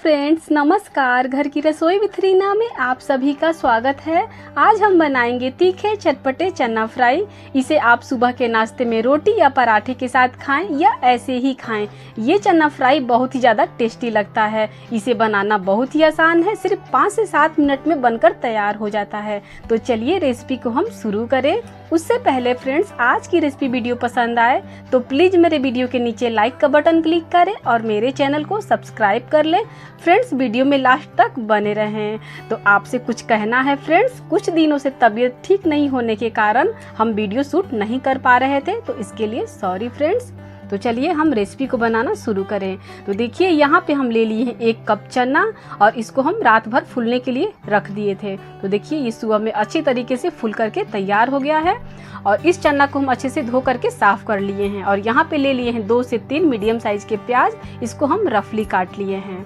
Friends, नमस्कार। घर की रसोई विथ रीना में आप सभी का स्वागत है। आज हम बनाएंगे तीखे चटपटे चना फ्राई। इसे आप सुबह के नाश्ते में रोटी या पराठे के साथ खाएं या ऐसे ही खाएं। ये चना फ्राई बहुत ही ज़्यादा टेस्टी लगता है। इसे बनाना बहुत ही आसान है, सिर्फ 5 से 7 मिनट में बनकर तैयार हो जाता है। तो चलिए रेसिपी को हम शुरू करें। उससे पहले फ्रेंड्स, आज की रेसिपी वीडियो पसंद आए तो प्लीज़ मेरे वीडियो के नीचे लाइक का बटन क्लिक करें और मेरे चैनल को सब्सक्राइब कर लें। फ्रेंड्स, वीडियो में लास्ट तक बने रहें। तो आपसे कुछ कहना है फ्रेंड्स, कुछ दिनों से तबीयत ठीक नहीं होने के कारण हम वीडियो शूट नहीं कर पा रहे थे, तो इसके लिए सॉरी फ्रेंड्स। तो चलिए हम रेसिपी को बनाना शुरू करें। तो देखिए, यहाँ पे हम ले लिए हैं 1 कप चना और इसको हम रात भर फूलने के लिए रख दिए थे। तो देखिए, ये सुबह में अच्छी तरीके से फूल करके तैयार हो गया है और इस चना को हम अच्छे से धो करके साफ कर लिए हैं। और यहाँ पे ले लिए हैं 2 से 3 मीडियम साइज के प्याज, इसको हम रफली काट लिए हैं।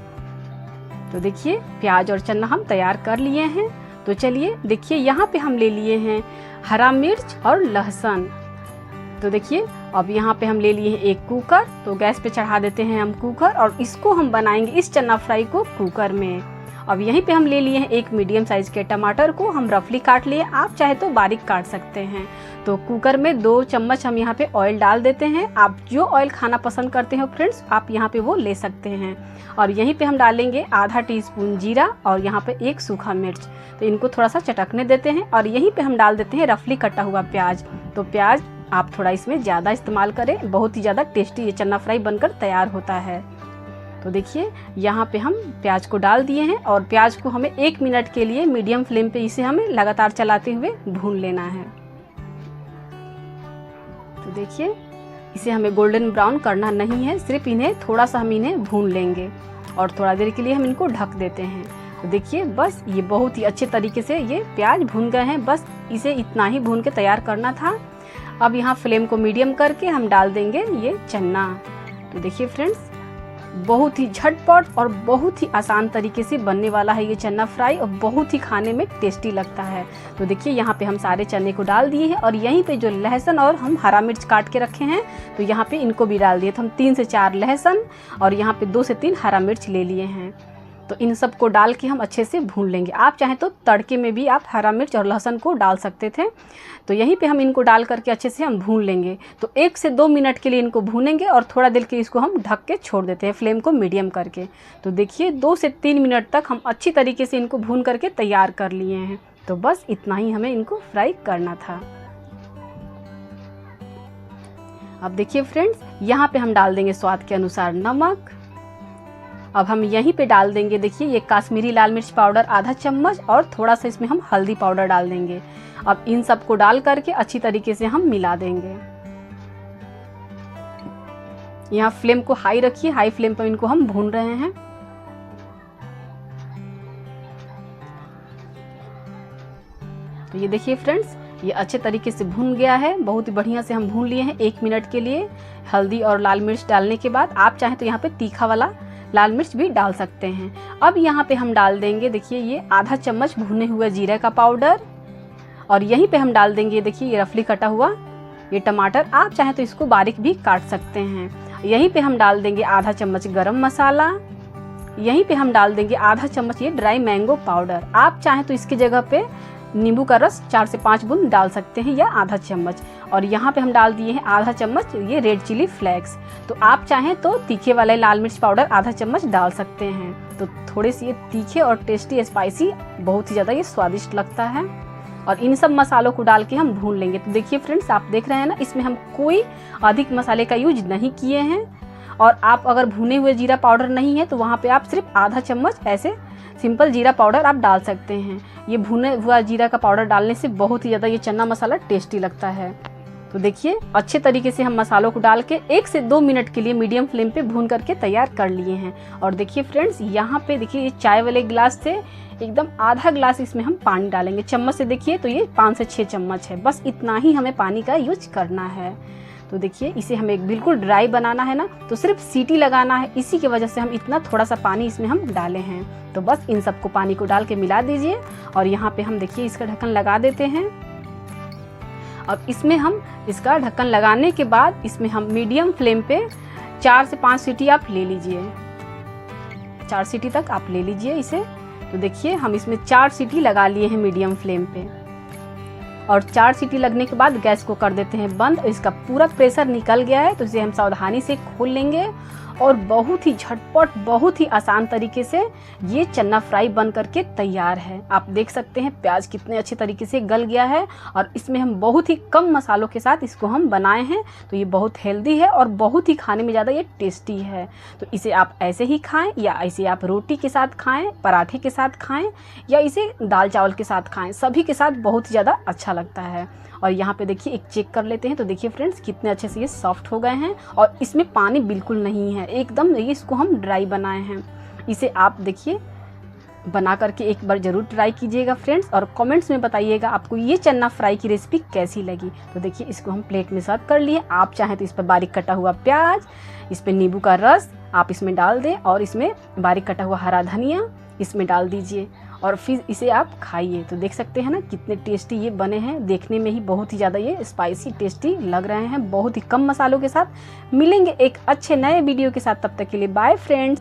तो देखिए, प्याज और चना हम तैयार कर लिए हैं। तो चलिए देखिए, यहाँ पे हम ले लिए हैं हरा मिर्च और लहसुन। तो देखिए, अब यहाँ पे हम ले लिए हैं 1 कुकर। तो गैस पे चढ़ा देते हैं हम कुकर और इसको हम बनाएंगे इस चना फ्राई को कुकर में। अब यहीं पे हम ले लिए हैं 1 मीडियम साइज के टमाटर को हम रफली काट लिए। आप चाहे तो बारीक काट सकते हैं। तो कुकर में 2 चम्मच हम यहाँ पे ऑयल डाल देते हैं। आप जो ऑयल खाना पसंद करते हैं फ्रेंड्स, आप यहाँ पे वो ले सकते हैं। और यहीं पे हम डालेंगे आधा टीस्पून जीरा और यहाँ पे 1 सूखा मिर्च। तो इनको थोड़ा सा चटकने देते हैं और यहीं पे हम डाल देते हैं रफली कटा हुआ प्याज। तो प्याज आप थोड़ा इसमें ज़्यादा इस्तेमाल करें, बहुत ही ज़्यादा टेस्टी ये चना फ्राई बनकर तैयार होता है। तो देखिए, यहाँ पे हम प्याज को डाल दिए हैं और प्याज को हमें 1 मिनट के लिए मीडियम फ्लेम पे इसे हमें लगातार चलाते हुए भून लेना है। तो देखिए, इसे हमें गोल्डन ब्राउन करना नहीं है, सिर्फ इन्हें थोड़ा सा हम इन्हें भून लेंगे और थोड़ा देर के लिए हम इनको ढक देते हैं। तो देखिए, बस ये बहुत ही अच्छे तरीके से ये प्याज भून गए हैं। बस इसे इतना ही भून के तैयार करना था। अब यहाँ फ्लेम को मीडियम करके हम डाल देंगे ये चना। तो देखिए फ्रेंड्स, बहुत ही झटपट और बहुत ही आसान तरीके से बनने वाला है ये चना फ्राई और बहुत ही खाने में टेस्टी लगता है। तो देखिए, यहाँ पे हम सारे चने को डाल दिए हैं और यहीं पे जो लहसुन और हम हरा मिर्च काट के रखे हैं, तो यहाँ पे इनको भी डाल दिए। तो हम 3 से 4 लहसुन और यहाँ पे 2 से 3 हरा मिर्च ले लिए हैं। तो इन सब को डाल के हम अच्छे से भून लेंगे। आप चाहें तो तड़के में भी आप हरा मिर्च और लहसुन को डाल सकते थे। तो यहीं पे हम इनको डाल करके अच्छे से हम भून लेंगे। तो 1 से 2 मिनट के लिए इनको भूनेंगे और थोड़ा देर के इसको हम ढक के छोड़ देते हैं फ्लेम को मीडियम करके। तो देखिए, 2 से 3 मिनट तक हम अच्छी तरीके से इनको भून करके तैयार कर लिए हैं। तो बस इतना ही हमें इनको फ्राई करना था। अब देखिए फ्रेंड्स, यहाँ पे हम डाल देंगे स्वाद के अनुसार नमक। अब हम यहीं पे डाल देंगे, देखिए, ये काश्मीरी लाल मिर्च पाउडर आधा चम्मच और थोड़ा सा इसमें हम हल्दी पाउडर डाल देंगे। अब इन सबको डाल करके अच्छी तरीके से हम मिला देंगे। यहाँ फ्लेम को हाई रखिए, हाई फ्लेम पर इनको हम भून रहे हैं। तो ये देखिए फ्रेंड्स, ये अच्छे तरीके से भून गया है, बहुत ही बढ़िया से हम भून लिए हैं 1 मिनट के लिए। हल्दी और लाल मिर्च डालने के बाद आप चाहें तो यहाँ पे तीखा वाला लाल मिर्च भी डाल सकते हैं। अब यहाँ पे हम डाल देंगे, देखिए, ये आधा चम्मच भुने हुए जीरे का पाउडर और यहीं पे हम डाल देंगे, देखिए, ये रफली कटा हुआ ये टमाटर। आप चाहें तो इसको बारीक भी काट सकते हैं। यहीं पे हम डाल देंगे आधा चम्मच गरम मसाला। यहीं पे हम डाल देंगे आधा चम्मच ये ड्राई मैंगो पाउडर। आप चाहें तो इसकी जगह पे नींबू का रस 4 से 5 बूंद डाल सकते हैं या आधा चम्मच। और यहाँ पे हम डाल दिए हैं आधा चम्मच ये रेड चिली फ्लेक्स। तो आप चाहें तो तीखे वाले लाल मिर्च पाउडर आधा चम्मच डाल सकते हैं। तो थोड़े से ये तीखे और टेस्टी स्पाइसी बहुत ही ज़्यादा ये स्वादिष्ट लगता है। और इन सब मसालों को डाल के हम भून लेंगे। तो देखिए फ्रेंड्स, आप देख रहे हैं ना, इसमें हम कोई अधिक मसाले का यूज नहीं किए हैं। और आप अगर भुने हुए जीरा पाउडर नहीं है तो वहाँ पे आप सिर्फ आधा चम्मच ऐसे सिंपल जीरा पाउडर आप डाल सकते हैं। ये भुने हुआ जीरा का पाउडर डालने से बहुत ही ज़्यादा ये चना मसाला टेस्टी लगता है। तो देखिए, अच्छे तरीके से हम मसालों को डाल के 1 से 2 मिनट के लिए मीडियम फ्लेम पे भून करके तैयार कर लिए हैं। और देखिए फ्रेंड्स, यहाँ पे देखिए, ये चाय वाले गिलास से एकदम आधा गिलास इसमें हम पानी डालेंगे। चम्मच से देखिए तो ये 5 से 6 चम्मच है। बस इतना ही हमें पानी का यूज करना है। तो देखिए, इसे हमें बिल्कुल ड्राई बनाना है ना, तो सिर्फ सीटी लगाना है। इसी की वजह से हम इतना थोड़ा सा पानी इसमें हम डाले हैं। तो बस इन सबको पानी को डाल के मिला दीजिए और यहाँ पे हम देखिए इसका ढक्कन लगा देते हैं। अब इसमें हम इसका ढक्कन लगाने के बाद इसमें हम मीडियम फ्लेम पे 4 से 5 सीटी आप ले लीजिए। 4 सीटी तक आप ले लीजिए इसे। तो देखिए हम इसमें 4 सीटी लगा लिए हैं मीडियम फ्लेम पे, और 4 सीटी लगने के बाद गैस को कर देते हैं बंद। इसका पूरा प्रेशर निकल गया है, तो इसे हम सावधानी से खोल लेंगे और बहुत ही झटपट, बहुत ही आसान तरीके से ये चना फ्राई बन करके तैयार है। आप देख सकते हैं प्याज कितने अच्छे तरीके से गल गया है, और इसमें हम बहुत ही कम मसालों के साथ इसको हम बनाए हैं। तो ये बहुत हेल्दी है और बहुत ही खाने में ज़्यादा ये टेस्टी है। तो इसे आप ऐसे ही खाएं, या इसे आप रोटी के साथ खाएं, पराठे के साथ खाएं, या इसे दाल चावल के साथ खाएं, सभी के साथ बहुत ही ज़्यादा अच्छा लगता है। और यहाँ पे देखिए एक चेक कर लेते हैं। तो देखिए फ्रेंड्स कितने अच्छे से ये सॉफ्ट हो गए हैं, और इसमें पानी बिल्कुल नहीं है, एकदम ये इसको हम ड्राई बनाए हैं। इसे आप देखिए बना करके एक बार ज़रूर ट्राई कीजिएगा फ्रेंड्स, और कमेंट्स में बताइएगा आपको ये चना फ्राई की रेसिपी कैसी लगी। तो देखिए इसको हम प्लेट में सर्व कर लिए। आप चाहें तो इस पर बारीक कटा हुआ प्याज, इस पर नींबू का रस आप इसमें डाल दें, और इसमें बारीक कटा हुआ हरा धनिया इसमें डाल दीजिए, और फिर इसे आप खाइए। तो देख सकते हैं ना कितने टेस्टी ये बने हैं, देखने में ही बहुत ही ज़्यादा ये स्पाइसी टेस्टी लग रहे हैं। बहुत ही कम मसालों के साथ मिलेंगे एक अच्छे नए वीडियो के साथ, तब तक के लिए बाय फ्रेंड्स।